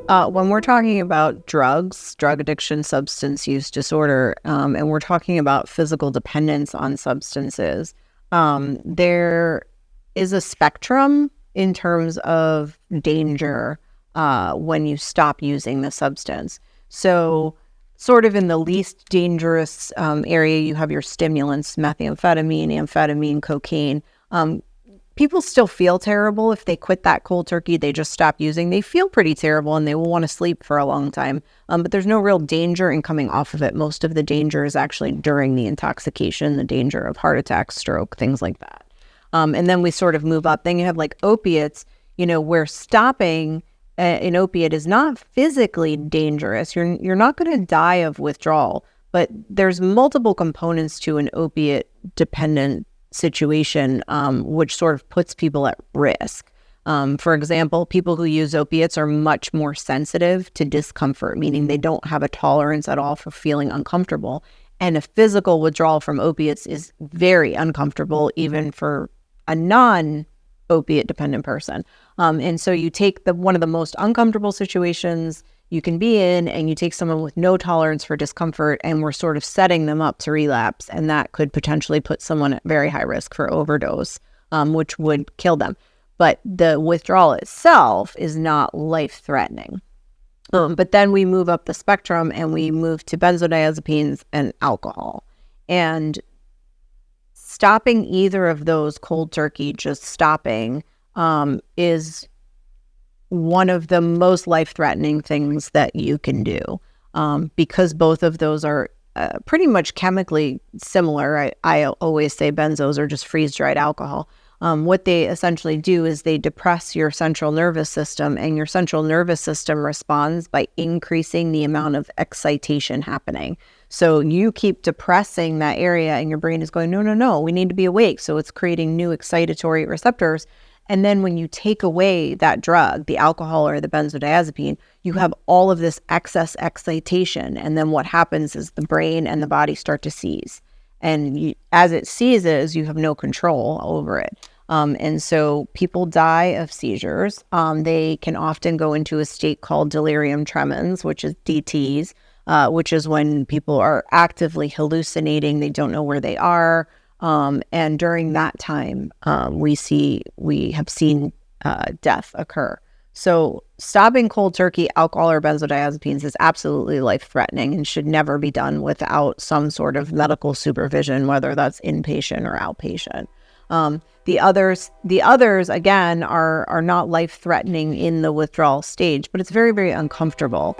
When we're talking about drugs, drug addiction, substance use disorder, and we're talking about physical dependence on substances, there is a spectrum in terms of danger when you stop using the substance. So, sort of in the least dangerous area, you have your stimulants, methamphetamine, amphetamine, cocaine. People still feel terrible if they quit that cold turkey. They just stop using. They feel pretty terrible and they will want to sleep for a long time. But there's no real danger in coming off of it. Most of the danger is actually during the intoxication, the danger of heart attack, stroke, things like that. And then we sort of move up. Then you have like opiates, where stopping an opiate is not physically dangerous. You're not going to die of withdrawal, but there's multiple components to an opiate dependent situation, which sort of puts people at risk. For example, people who use opiates are much more sensitive to discomfort, meaning they don't have a tolerance at all for feeling uncomfortable. And a physical withdrawal from opiates is very uncomfortable, even for a non-opiate dependent person. And so you take one of the most uncomfortable situations you can be in, and you take someone with no tolerance for discomfort, and we're sort of setting them up to relapse, and that could potentially put someone at very high risk for overdose, which would kill them. But the withdrawal itself is not life-threatening. But then we move up the spectrum and we move to benzodiazepines and alcohol. And stopping either of those cold turkey, just stopping, is one of the most life-threatening things that you can do, because both of those are pretty much chemically similar. I always say benzos are just freeze-dried alcohol. What they essentially do is they depress your central nervous system, and your central nervous system responds by increasing the amount of excitation happening. So you keep depressing that area, and your brain is going, no, we need to be awake. So it's creating new excitatory receptors. And then when you take away that drug, the alcohol or the benzodiazepine, you have all of this excess excitation. And then what happens is the brain and the body start to seize. And as it seizes, you have no control over it. And so people die of seizures. They can often go into a state called delirium tremens, which is DTs, which is when people are actively hallucinating. They don't know where they are. And during that time, we have seen death occur. So stopping cold turkey, alcohol or benzodiazepines is absolutely life-threatening and should never be done without some sort of medical supervision, whether that's inpatient or outpatient. The others again are not life-threatening in the withdrawal stage, but it's very, very uncomfortable.